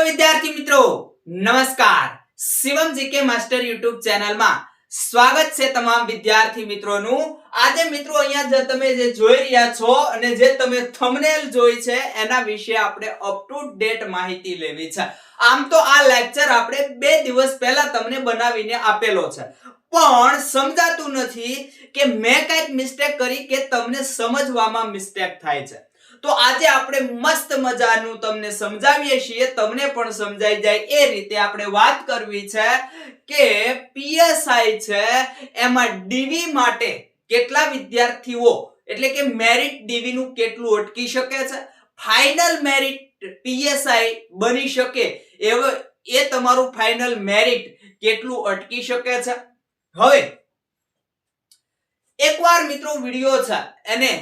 વિદ્યાર્થી મિત્રો નમસ્કાર શિવમ જીકે માસ્ટર YouTube ચેનલમાં સ્વાગત છે તમામ વિદ્યાર્થી મિત્રોનું। આજે મિત્રો અહીંયા તમે જે જોઈ રહ્યા છો અને જે તમે થંબનેલ જોઈ છે એના વિશે આપણે અપ ટુ ડેટ માહિતી લેવી છે। આમ તો આ લેક્ચર આપણે 2 દિવસ પહેલા તમને બનાવીને આપેલો છે, પણ સમજાતું નથી કે મેં કઈક મિસ્ટેક કરી કે તમને સમજવામાં મિસ્ટેક થાય છે। તો આજે આપણે મસ્ત મજાનું તમને સમજાવીએ છીએ, તમને પણ સમજાઈ જાય એ રીતે આપણે વાત કરવી છે કે પીએસઆઈ છે એમાં ડીવી માટે કેટલા વિદ્યાર્થીઓ એટલે કે મેરિટ ડીવી નું કેટલું અટકી શકે છે, ફાઇનલ મેરિટ પીએસઆઈ બની શકે એ તમારું ફાઇનલ મેરિટ કેટલું અટકી શકે છે। હવે એકવાર મિત્રો વિડિયો છે એને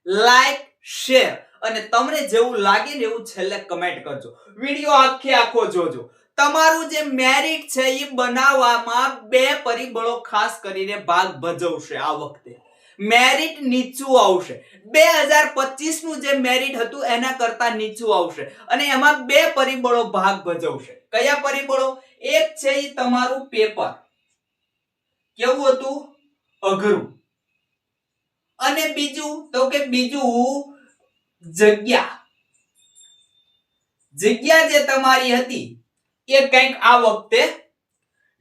લાઈક શેર અને તમને જેવું લાગે ને એવું છેલ્લે કમેન્ટ કરજો। વિડિયો આખો જોજો। તમારું જે મેરિટ છે એ બનાવવામાં બે પરિબળો ખાસ કરીને ભાગ ભજવશે। આ વખતે મેરિટ નીચું આવશે, 2025 નું જે મેરિટ હતું એના કરતા નીચું આવશે અને એમાં બે પરિબળો ભાગ ભજવશે। કયા પરિબળો? એક છે એ તમારું પેપર કેવું હતું, અઘરું, અને બીજું તો કે જગ્યા જે તમારી હતી એ કંઈક આ વખતે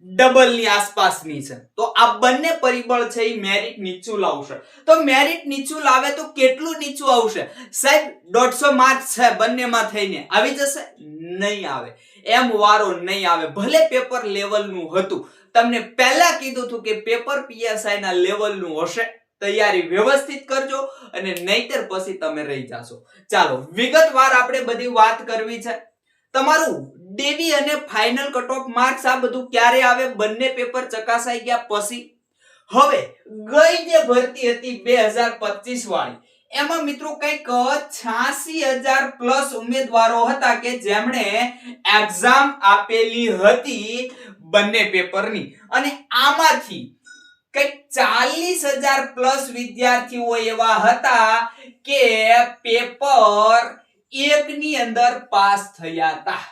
ડબલ ની આસપાસની છે। તો આ બંને પરિબળ છે એ મેરિટ નીચું લાવશે। તો મેરિટ નીચું લાવે તો કેટલું નીચું આવશે સાહેબ? 150 માર્ક છે બંનેમાં થઈને આવી જશે? નહીં આવે, એમ વારો નહીં આવે। ભલે પેપર લેવલનું હતું, તમને પહેલા કીધું હતું કે પેપર પીએસઆઈ ના લેવલનું હશે, તૈયારી વ્યવસ્થિત કરજો અને નહીતર પછી તમે રહી જાશો। ચાલો વિગતવાર આપણે બધી વાત કરવી છે। તમારું ડીવી અને ફાઇનલ કટ ઓફ માર્ક્સ આ બધું ક્યારે આવે? બંને પેપર ચકાસાઈ ગયા પછી। હવે ગઈ જે ભરતી હતી 2025 વાળી, એમાં મિત્રો કંઈક 86,000 પ્લસ ઉમેદવારો હતા કે જેમણે એક્ઝામ આપેલી હતી બંને પેપરની, અને આમાંથી કંઈક 40,000 પ્લસ વિદ્યાર્થીઓ એવા હતા કે પેપર 1 ની અંદર પાસ થયા હતા।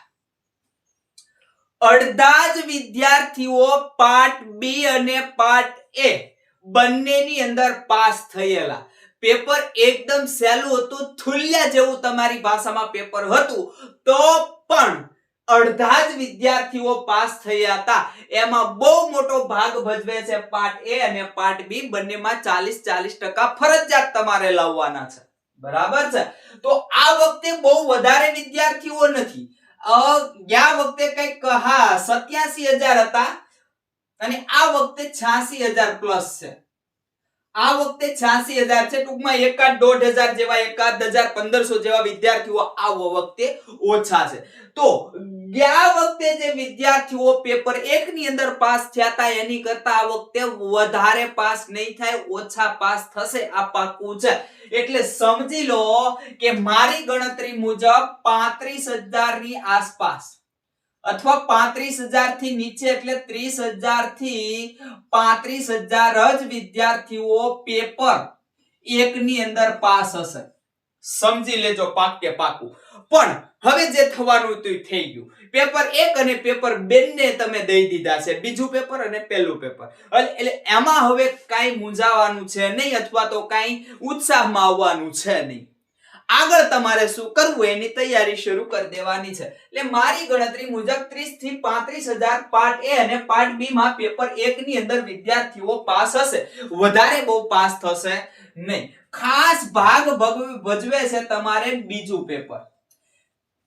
અડધા જ વિદ્યાર્થીઓ પાર્ટ બી અને પાર્ટ એ બંનેની અંદર પાસ થયેલા। પેપર એકદમ સહેલું હતું, થુલિયા જેવું તમારી ભાષામાં પેપર હતું, તો પણ અડધા જ વિદ્યાર્થીઓ પાસ થયા હતા। એમાં બહુ મોટો ભાગ ભજવે છે પાર્ટ એ અને પાર્ટ બી, બંનેમાં 40% ફરજિયાત તમારે લાવવાના છે, બરાબર છે? તો આ વખતે બહુ વધારે વિદ્યાર્થીઓ નથી, ગયા વખતે કંઈક 87,000 હતા અને આ વખતે 86,000 પ્લસ છે। આ વખતે 86,000 છે, ટૂંકમાં 1,500 જેવા 1,1500 જેવા વિદ્યાર્થીઓ આ વખતે ઓછા છે। તો ગયા વખતે જે વિદ્યાર્થીઓ પેપર 1 ની અંદર પાસ થયા હતા એની કરતા આ વખતે વધારે પાસ નહીં થાય, ઓછા પાસ થશે, આ પાક્કું છે। એટલે સમજી લો કે મારી ગણતરી મુજબ 35,000 ની આસપાસ અથવા 35,000 થી નીચે એટલે 30,000 થી 35,000 જ વિદ્યાર્થીઓ પેપર 1 ની અંદર પાસ હશે, સમજી લેજો પાક્કે પાક્કું। પણ હવે જે થવાનું હતું થઈ ગયું। પેપર 1 અને પેપર 2 ને તમે દઈ દીધા છે, બીજું પેપર અને પહેલું પેપર, એટલે એમાં હવે કાઈ મૂંઝાવાનું છે નહીં અથવા તો કાઈ ઉત્સાહમાં આવવાનું છે નહીં। આગળ તમારે શું કરવું એની તૈયારી શરૂ કરી દેવાની છે। એટલે મારી ગણતરી મુજબ 30 થી 35,000 પાર્ટ એ અને પાર્ટ બી માં પેપર 1 ની અંદર વિદ્યાર્થીઓ પાસ હશે, વધારે બહુ પાસ થશે નહીં। ખાસ ભાગ ભજવે છે તમારે બીજું પેપર।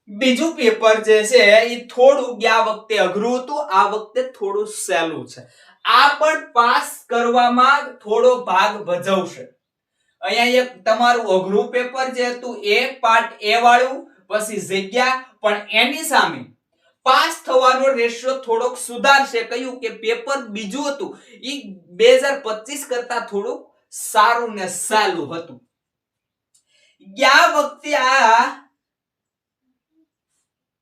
બીજું પેપર જે છે એ થોડું ગયા વખતે અઘરું હતું, આ વખતે થોડું સહેલું છે। આ પણ પાસ કરવામાં થોડો ભાગ ભજવશે। અહીંયા એક તમારું અઘરું પેપર જે હતું એ પાર્ટ એ વાળું, પછી જગ્યા, પણ એની સામે પાસ થવાનો રેશિયો થોડોક સુધારશે। કયું કે પેપર બીજું હતું એ 2025 કરતા થોડું સારું ને સહેલું હતું। ગયા વખતે આ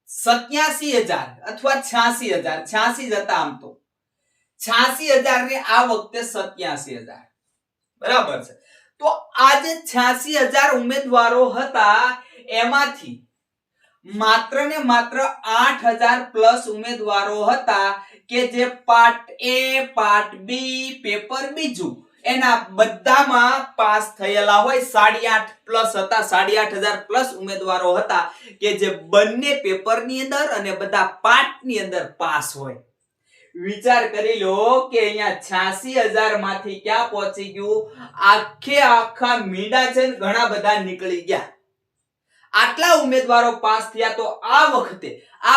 87,000 અથવા 86,000 હતા, આમ તો 86,000 ને આ વખતે 87,000, બરાબર છે? તો આજે 86,000 ઉમેદવારો હતા, એમાંથી માત્ર ને માત્ર 8000 પ્લસ ઉમેદવારો હતા કે જે પાર્ટ એ, પાર્ટ બી, પેપર બીજું એના બધામાં પાસ થયેલા હોય. 8.5 પ્લસ હતા, 8.5 પ્લસ ઉમેદવારો હતા કે જે બંને પેપરની અંદર અને બધા પાર્ટની અંદર પાસ હોય. વિચાર કરી લો કે અહીંયા 86,000 માંથી ક્યાં પહોંચી ગયું? આખા મીંડા છે ને ઘણા બધા નીકળી ગયા. આટલા ઉમેદવારો પાસ થયા તો આ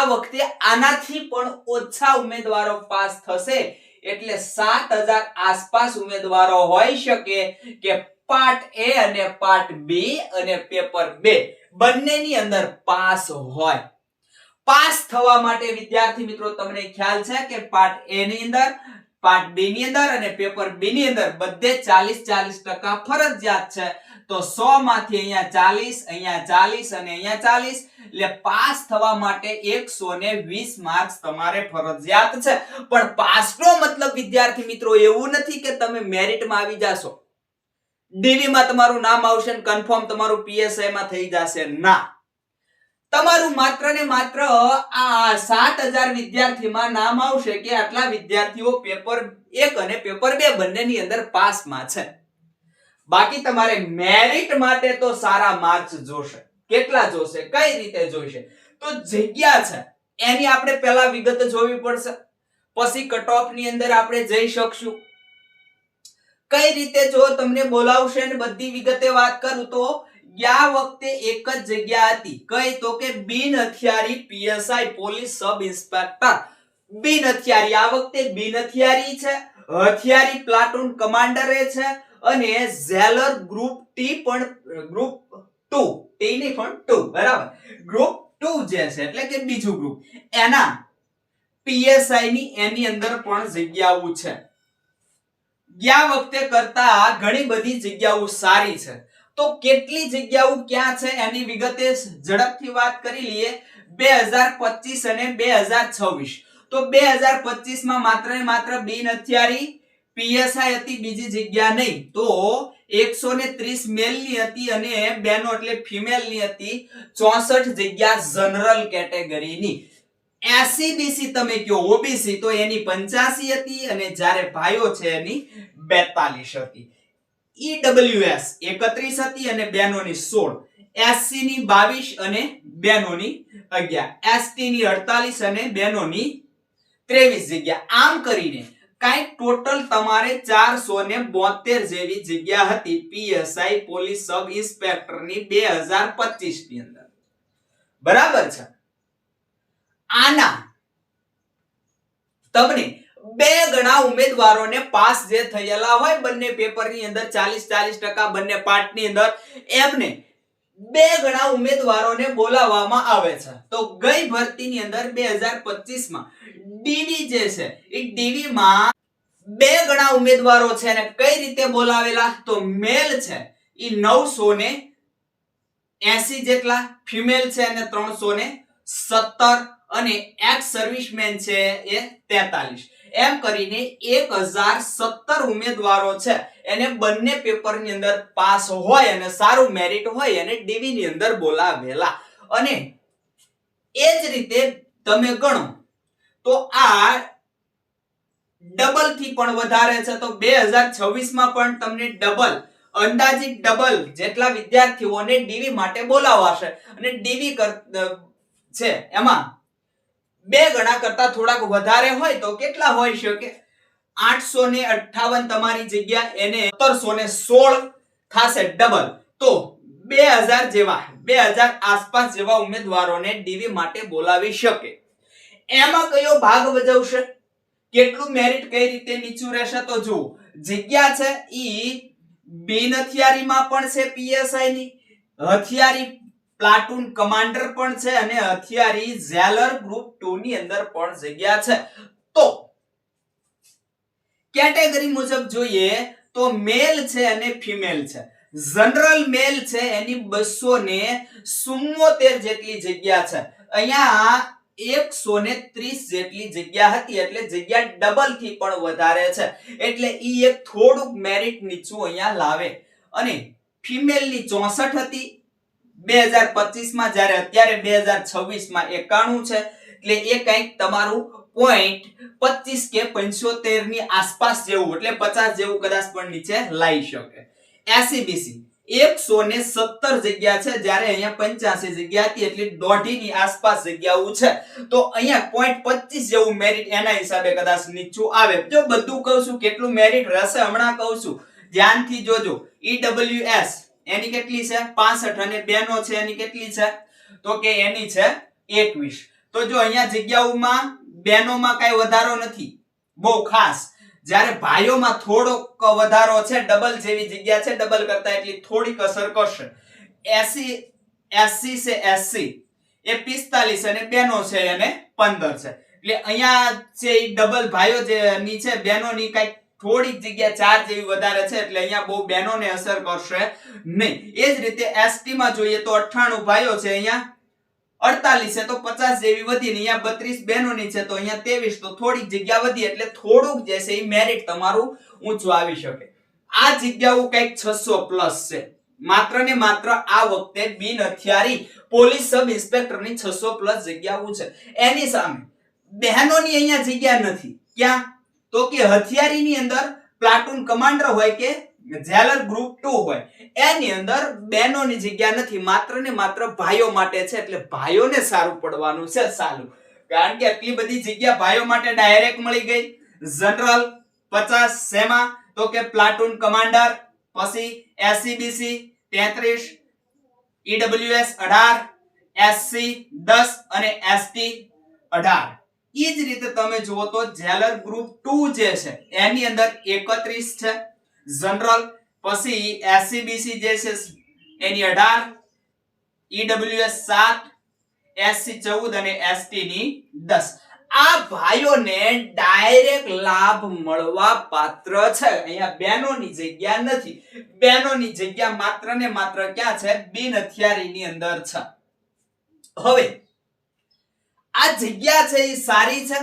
વખતે આનાથી પણ ઓછા ઉમેદવારો પાસ થશે. એટલે 7,000 આસપાસ ઉમેદવારો હોઈ શકે કે પાર્ટ એ અને પાર્ટ બી અને પેપર 2 બંનેની અંદર પાસ હોય. પાસ થવા માટે વિદ્યાર્થી મિત્રો તમને ખ્યાલ છે કે પાર્ટ એ ની અંદર, પાર્ટ બી ની અંદર અને પેપર બી ની અંદર બધે 40% ફરજિયાત છે. તો 100 માંથી અહીંયા 40, અહીંયા 40 અને અહીંયા 40, એટલે પાસ થવા માટે 120 માર્ક્સ તમારે ફરજિયાત છે. પણ પાસનો મતલબ વિદ્યાર્થી મિત્રો એવું નથી કે તમે મેરિટમાં આવી જાશો, ડીવી માં તમારું નામ આવશે ને કન્ફર્મ તમારું પીએસઆઈ માં થઈ જશે. ના, તમારું માત્ર ને માત્ર આ 7,000 વિદ્યાર્થીમાં નામ આવશે કે આટલા વિદ્યાર્થીઓ પેપર 1 અને પેપર 2 બંનેની અંદર પાસમાં છે. બાકી તમારે મેરિટ માટે તો સારા માર્ક્સ જોશે. કેટલા જોશે, કઈ રીતે જોઈશે? તો જગ્યા છે એની આપણે પહેલા વિગત જોવી પડશે, પછી કટ ઓફ ની અંદર આપણે જઈ શકશું. કઈ રીતે જો તમને બોલાવશે ને બધી વિગતે વાત કરું તો ગયા વખતે એક જ જગ્યા હતી. કઈ? તો કે બિન હથિયારી પીએસઆઈ પોલીસ સબ ઇન્સ્પેક્ટર. બિન હથિયારી આ વખતે બિન હથિયારી છે, હથિયારી પ્લાટૂન કમાન્ડર છે અને ઝેલર ગ્રુપ ટી પણ ગ્રુપ 2 ટી ની પણ 2 બરાબર ગ્રુપ 2 જે છે એટલે કે બીજું ગ્રુપ એના પીએસઆઈ ની એની અંદર પણ જગ્યાઓ છે. ગયા વખતે કરતા ઘણી બધી જગ્યાઓ સારી છે. તો કેટલી જગ્યાઓ ક્યાં છે એની વિગતે ઝડપથી વાત કરી લઈએ. 2025 અને 2026. તો 2025 માં માત્ર ને માત્ર બિન હથિયારી પીએસઆઈ હતી, બીજી જગ્યા નહીં. તો 130 મેલ ની હતી અને બેનો એટલે ફિમેલ ની હતી. 64 જગ્યા જનરલ કેટેગરીની. 80 બીસી તમે કયો ઓબીસી તો એની 85 હતી અને જ્યારે ભાઈઓ છે એની 42 હતી. ઈડબ્લ્યુએસ 31 હતી અને બહેનોની 16, એસસી ની 22 અને બહેનોની 11, એસટી ની 48 અને બહેનોની 23 જગ્યા. આમ કરીને કાઈ ટોટલ તમારે 472 જેવી જગ્યા હતી પીએસઆઈ પોલીસ સબ ઇન્સ્પેક્ટર ની 2025 ની અંદર. બરાબર છે. આના તમને બે ગણા ઉમેદવારોને પાસ જે થયેલા હોય બંને પેપરની અંદર 40% બંને પાર્ટની અંદર એમને બે ગણા ઉમેદવારોને બોલાવવામાં આવે છે. તો ગઈ ભરતીની અંદર 2025 માં ડીવી જે છે એ ડીવી માં બે ગણા ઉમેદવારો છે અને કઈ રીતે બોલાવેલા? તો મેલ છે એ 980 જેટલા, ફિમેલ છે અને 317 અને એક્સ સર્વિસમેન છે એ 43. એમ કરીને 1017 ઉમેદવારો છે એને બંને પેપરની અંદર પાસ હોય અને સારું મેરિટ હોય અને ડીવી ની અંદર બોલાવેલા. અને એ જ રીતે તમે ગણો તો આ ડબલ થી પણ વધારે છે. તો 2026 માં પણ તમને ડબલ, અંદાજિત ડબલ જેટલા વિદ્યાર્થીઓને ડીવી માટે બોલાવાશે. અને ડીવી છે એમાં બે ગણા કરતા થોડાક વધારે હોય તો કેટલા હોઈ શકે? 858 તમારી જગ્યા એને 1716 થાશે ડબલ. તો 2000 જેવા 2000 આસપાસ જેવા ઉમેદવારોને ડીવી માટે બોલાવી શકે. એમાં કયો ભાગ ભજવશે? કેટલું મેરિટ કઈ રીતે નીચું રહેશે? તો જુઓ, જગ્યા છે ઈ બિન હથિયારીમાં પણ છે પીએસઆઈ ની, હથિયારી પ્લાટૂન કમાન્ડર પણ છે અને હથિયારી ઝેલર ગ્રુપ 2 ની અંદર પણ જગ્યા છે. તો કેટેગરી મુજબ જોઈએ તો મેલ છે અને ફિમેલ છે. જનરલ મેલ છે એની 274 જેટલી જગ્યા છે. અહીંયા 130 જેટલી જગ્યા હતી એટલે જગ્યા ડબલ થી પણ વધારે છે. એટલે ઈ એક થોડુંક મેરિટ નીચું અહીંયા લાવે. અને ફિમેલ ની 64 હતી, 2025 માં, જ્યારે અત્યારે 2026 માં 91 છે, એટલે એ કંઈક તમારું 0.25 કે 75 ની આસપાસ જેવું, એટલે 50 જેવું કદાચ પણ નીચે લાવી શકે. એસીબીસી 117 જગ્યા છે, જ્યારે અહીંયા 85 જગ્યા હતી, એટલે દોઢી ની આસપાસ જગ્યાઓ છે. તો અહીંયા 0.25 જેવું મેરિટ એના હિસાબે કદાચ નીચું આવે. જો બધું કહું છું કેટલું મેરિટ રહેશે હમણાં કહું છું, ધ્યાનથી જોજો. ઈડબ્લ્યુએસ એની કેટલી છે 65, અને બેનો છે એની કેટલી છે, તો કે એની છે 21. તો જો અહીંયા જગ્યાઓમાં બેનોમાં કઈ વધારો નથી બહુ ખાસ, જ્યારે ભાઈઓમાં થોડોક વધારો છે, ડબલ જેવી જગ્યા છે, ડબલ કરતા એટલી થોડીક અસર કરશે. એસસી છે, એસસી એ 45 અને બેનો છે એને 15 છે, એટલે અહીંયા છે એ ડબલ ભાઈઓ જે ની છે, બેનોની કઈક થોડીક જગ્યા 4 જેવી વધારે છે, એટલે અહીંયા બહુ બેનોને અસર કરશે નહીં. એ જ રીતે એસટી માં જોઈએ તો 98 ભાઈઓ છે, અહીંયા 48 છે, તો 50 જેવી વધી, ને અહીંયા 32 બહેનોની છે, તો અહીંયા 23, તો થોડીક જગ્યા વધી, એટલે થોડુંક જે છે એ મેરિટ તમારું ઊંચું આવી શકે. આ જગ્યાઓ કંઈક 600 પ્લસ છે. માત્ર ને માત્ર આ વખતે બિન હથિયારી પોલીસ સબ ઇન્સ્પેક્ટરની 600 પ્લસ જગ્યાઓ છે. એની સામે બહેનોની અહીંયા જગ્યા નથી. ક્યાં? તો કે હથિયારીની અંદર પ્લાટૂન કમાન્ડર હોય કે જેલર ગ્રુપ 2 હોય, એની અંદર બહેનોની જગ્યા નથી, માત્ર ને માત્ર ભાઈઓ માટે છે. એટલે ભાઈઓને સારું પડવાનું છે સાલું, કારણ કે આટલી બધી જગ્યા ભાઈઓ માટે ડાયરેક્ટ મળી ગઈ. જનરલ 50 સેમાં, તો કે પ્લાટૂન કમાન્ડર, પછી એસસીબીસી 33, ઈડબ્લ્યુએસ 18, એસસી 10 અને એસટી 18. ઈ જ રીતે તમે જુઓ તો જેલર ગ્રુપ 2 જે છે એની અંદર 31 છે, જનરલ, પછી એસસીબીસી જે છે એની 18, ઈડબ્લ્યુએસ 7, એસસી 14 અને એસટી ની 10. આ ભાઈઓને ડાયરેક્ટ લાભ મળવા પાત્ર છે. અહીંયા બહેનોની જગ્યા નથી. બહેનોની જગ્યા માત્ર ને માત્ર ક્યાં છે? બિન હથિયારીની અંદર છે. હવે આ જગ્યા છે એ સારી છે,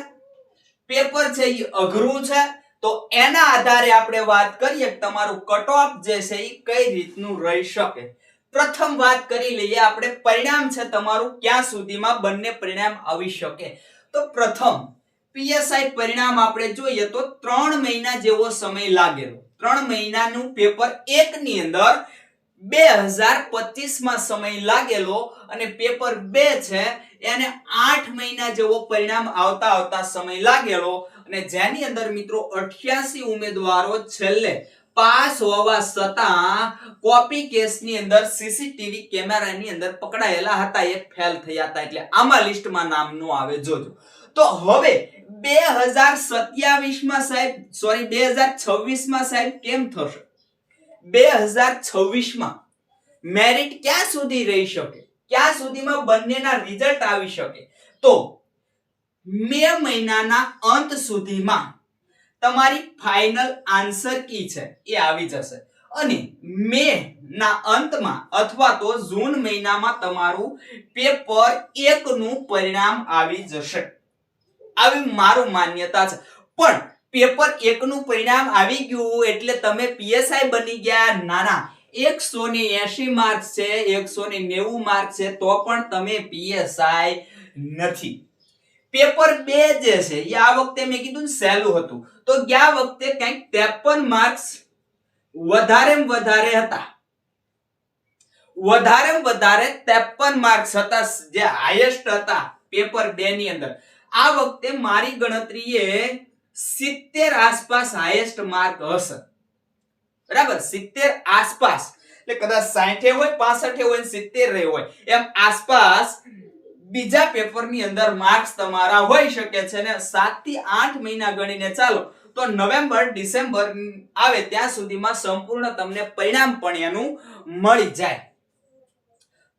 પેપર છે એ અઘરું છે, તો એના આધારે આપણે વાત કરીએ કે તમારું કટ ઓફ જે છે એ કઈ રીતનું રહી શકે. પ્રથમ વાત કરી લઈએ આપણે, પરિણામ છે તમારું ક્યાં સુધીમાં બંને પરિણામ આવી શકે. તો પ્રથમ પીએસઆઈ પરિણામ આપણે જોઈએ તો 3 મહિના જેવો સમય લાગેલો. 3 મહિનાનું પેપર 1 ની અંદર 2025 માં સમય લાગેલો, અને પેપર 2 છે એને 8 મહિના જેવો પરિણામ આવતા સમય લાગેલો, અને જેની અંદર મિત્રો 88 ઉમેદવારો છેલ્લે પાસ હોવા છતાં કોપી કેસની અંદર સીસીટીવી કેમેરાની અંદર પકડાયેલા હતા, એક ફેલ થયા હતા, એટલે આમાં લિસ્ટમાં નામ નો આવે જોજો. તો હવે 2027 માં સાહેબ, સોરી 2026 માં સાહેબ કેમ થશે? 2026 માં મેરિટ ક્યાં સુધી રહી શકે? ક્યાં સુધીમાં બંનેના રિઝલ્ટ આવી શકે? તો મે મહિનાના અંત સુધીમાં તમારી ફાઇનલ આન્સર કી છે એ આવી જશે, અને મે ના અંતમાં અથવા તો જૂન મહિનામાં તમારું પેપર 1 નું પરિણામ આવી જશે. આવી મારું માન્યતા છે. પણ પેપર 1 નું પરિણામ આવી ગયું એટલે તમે પીએસઆઈ બની ગયા? નાના, 180 માર્ક્સ છે, 190 માર્ક્સ છે, તો પણ તમે પીએસઆઈ નથી. પેપર 2 જે છે એ આ વખતે મેં કીધું ને સહેલું હતું, તો ગયા વખતે કંઈક 53 માર્ક્સ વધારે હતા. વધારે 53 માર્ક્સ હતા, જે હાઈએસ્ટ હતા પેપર 2 ની અંદર. આ વખતે મારી ગણતરીએ 70 આસપાસ હાઈએસ્ટ માર્ક હશે. બરાબર, 70 આસપાસ, એટલે કદાચ 60 હોય, 65 હોય, 70 હોય, એમ આસપાસ બીજા પેપરની અંદર માર્ક્સ તમારા હોઈ શકે છે. ને 7 થી 8 મહિના ગણીને ચાલો તો નવેમ્બર ડિસેમ્બર આવે ત્યાં સુધીમાં સંપૂર્ણ તમને પરિણામ પણ એનું મળી જાય.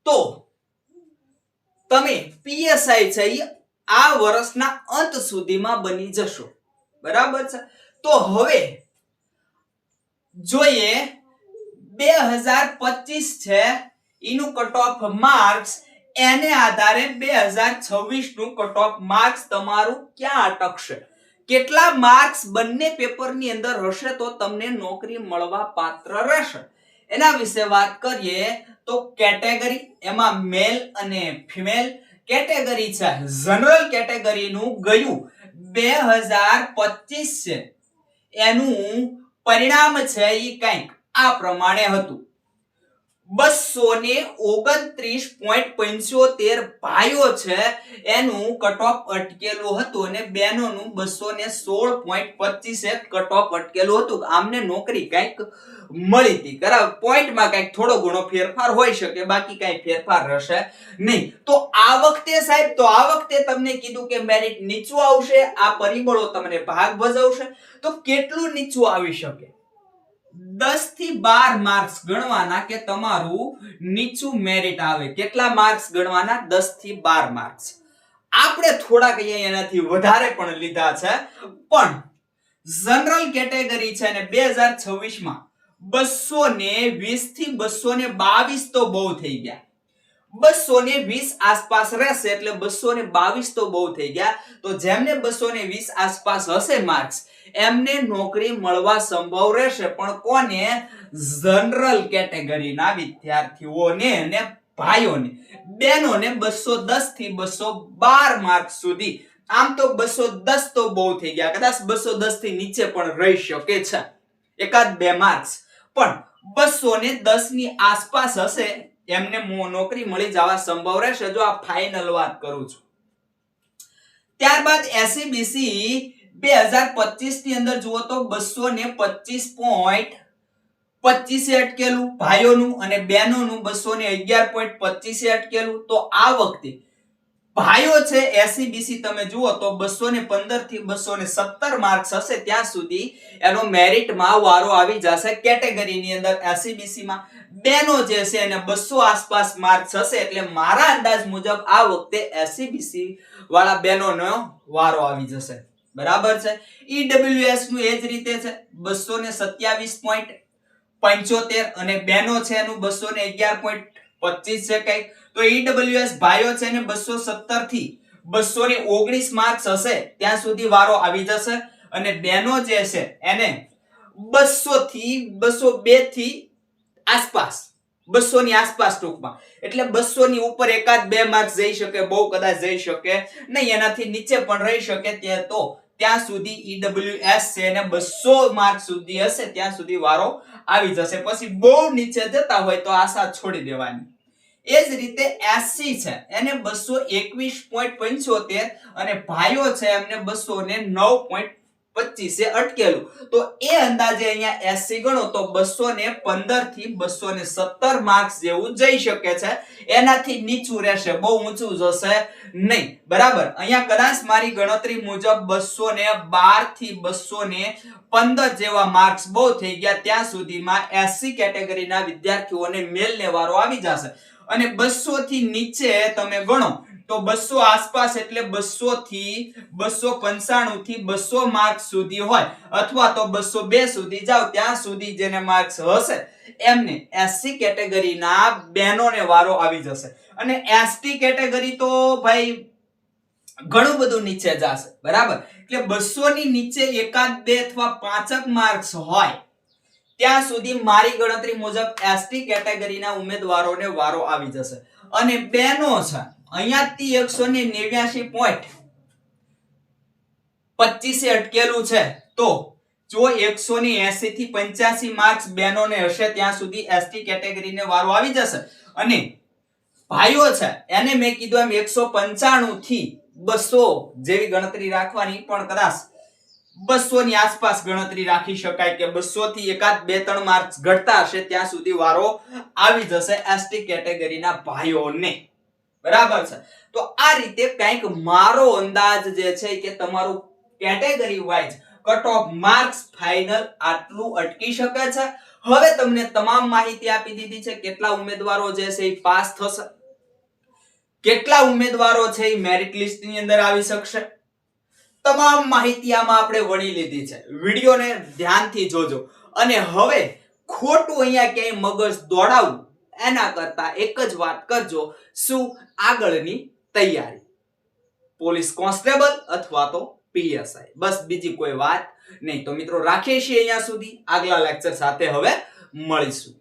તો તમે પીએસઆઈ છે આ વર્ષના અંત સુધીમાં બની જશો. બરાબર છે. તો હવે જોઈએ 2025 છે એનું કટ ઓફ માર્ક્સ, એને આધારે 2026 નું કટ ઓફ માર્ક્સ તમારું ક્યાં અટકશે, કેટલા માર્ક્સ બંને પેપરની અંદર હશે તો તમને નોકરી મળવા પાત્ર રહેશે. એના વિશે વાત કરીએ તો કેટેગરી, એમાં મેલ અને ફિમેલ કેટેગરી છે. જનરલ કેટેગરીનું ગયું 2025 છે એનું પરિણામ છે એ કંઈક આ પ્રમાણે હતું. 229.75 ભાઈઓ છે એનું કટ ઓફ અટકેલું હતું અને બહેનોનું 216.25 કટ ઓફ અટકેલું હતું. આમને નોકરી કંઈક મળી હતી. બરાબર, પોઈન્ટમાં કંઈક થોડો ઘણો ફેરફાર હોઈ શકે, બાકી કંઈ ફેરફાર રહેશે નહીં. તો આ વખતે સાહેબ, તો આ વખતે તમને કીધું કે મેરિટ નીચું આવશે, આ પરિબળો તમને ભાગ ભજવશે. તો કેટલું નીચું આવી શકે? 10 થી 12 માર્ક્સ ગણવાના કે તમારું નીચું મેરિટ આવે. કેટલા માર્ક્સ ગણવાના? 10 થી 12 માર્ક્સ. આપણે થોડાક એનાથી વધારે પણ લીધા છે, પણ જનરલ કેટેગરી છે ને 2026 માં 220 થી 222 તો બહુ થઈ ગયા. 220 આસપાસ રહેશે એટલે 222 તો બહુ થઈ ગયા. તો જેમને 220 આસપાસ હશે માર્ક્સ, એમને નોકરી મળવા સંભવ રહેશે. પણ કોને? જનરલ કેટેગરીના વિદ્યાર્થીઓને અને ભાઈઓને. બહેનોને 210 થી 212 માર્ક્સ સુધી. આમ તો 210 તો બહુ થઈ ગયા, કદાચ 210 થી નીચે પણ રહી શકે છે, એકાદ બે માર્ક્સ. પણ 210 ની આસપાસ હશે એમને નોકરી મળી જવા સંભવ રહેશે, જો આ ફાઇનલ વાત કરું છું. ત્યારબાદ એસસીબીસી 2025 ની અંદર જુઓ તો 225.25 અટકેલું ભાઈઓનું અને બહેનોનું 211.25 અટકેલું. તો આ વખતે ભાઈઓ છે એસસીબીસી તમે જુઓ તો 215 થી 217 માર્ક્સ હશે ત્યાં સુધી એનો મેરિટમાં વારો આવી જશે કેટેગરીની અંદર એસસીબીસી માં. બહેનો જે છે એને 200 આસપાસ માર્ક્સ હશે એટલે મારા અંદાજ મુજબ આ વખતે એસસીબીસી વાળા બહેનોનો વારો આવી જશે. બરાબર છે. ઈડબ્લ્યુએસ નું એ જ રીતે છે 227.75 અને બહેનો છે એનું 211.25 છે કઈ. તો ઈડબ્લ્યુએસ ભાઈઓ છે ને 217 થી 219 માર્ક્સ હશે ત્યાં સુધી વારો આવી જશે અને બહેનો જે છે એને 200 થી 202 થી આસપાસ, 200 ની આસપાસ ટૂંકમાં. એટલે 200 ની ઉપર એકાદ બે માર્ક્સ જઈ શકે, બહુ કદાચ જઈ શકે નહીં, એનાથી નીચે પણ રહી શકે. ત્યાં સુધી ઈડબ્લ્યુએસ છે એને 200 માર્ક્સ સુધી હશે ત્યાં સુધી વારો આવી જશે. પછી બહુ નીચે જતા હોય તો આશા છોડી દેવાની. એ જ રીતે એસસી છે એને 221.75 અને ભાઈઓ છે એમને 209.25 અટકેલું. તો એ અંદાજે અહીંયા એસસી ગણો તો 215 થી 217 માર્ક્સ જેવું જઈ શકે છે, એનાથી નીચું રહેશે, બહુ ઊંચું જશે નહીં. બરાબર, અહીંયા કદાચ મારી ગણતરી મુજબ 212 થી 215 જેવા માર્ક્સ બહુ થઈ ગયા ત્યાં સુધીમાં એસસી કેટેગરીના વિદ્યાર્થીઓને મેલને વારો આવી જશે. અને 200 થી નીચે તમે ગણો તો 200 આસપાસ એટલે 200 થી 295 થી 200 માર્ક્સ સુધી હોય, અથવા તો 202 સુધી જાવ ત્યાં સુધી જેને માર્ક્સ હશે એમને એસસી કેટેગરીના બહેનોને વારો આવી જશે. અને એસટી કેટેગરી તો ભાઈ ઘણું બધું નીચે જશે. બરાબર, એટલે 200 ની નીચે એકાદ બે અથવા પાંચક માર્ક્સ હોય ત્યાં સુધી મારી ગણતરી મુજબ એસટી કેટેગરીના ઉમેદવારોને વારો આવી જશે. અને બહેનો છે અહીંયાથી 189.25 અટકેલું છે. તો જો 180 થી 85 માર્ક્સ બહેનોને હશે ત્યાં સુધી એસટી કેટેગરીને વારો આવી જશે. અને ભાઈઓ છે એને મેં કીધું એમ 195 થી 200 જેવી ગણતરી રાખવાની, પણ કદાચ 200 ની આસપાસ ગણતરી રાખી શકાય કે 200 થી એકાદ બે ત્રણ માર્ક્સ ઘટતા હશે ત્યાં સુધી વારો આવી જશે એસટી કેટેગરીના ભાઈઓને. બરાબર છે. તો આ રીતે કંઈક મારો અંદાજ જે છે કે તમારું category wise cut off marks final આટલું અટકી શકે છે. હવે તમને તમામ માહિતી આપી દીધી છે. કેટલા ઉમેદવારો જે છે એ પાસ થશે, કેટલા ઉમેદવારો છે એ મેરિટ લિસ્ટ ની અંદર આવી શકશે, તમામ માહિતી આમાં આપણે વણી લીધી છે. વિડિયોને ધ્યાનથી જોજો. અને હવે ખોટું અહીંયા ક્યાંય મગજ દોડાવવું એના કરતા એક જ વાત કરજો, શું આગળની તૈયારી, પોલીસ કોન્સ્ટેબલ અથવા તો પીએસઆઈ, બસ બીજી કોઈ વાત નહીં. તો મિત્રો રાખીએ છીએ અહીંયા સુધી, આગલા લેક્ચર સાથે હવે મળીશું.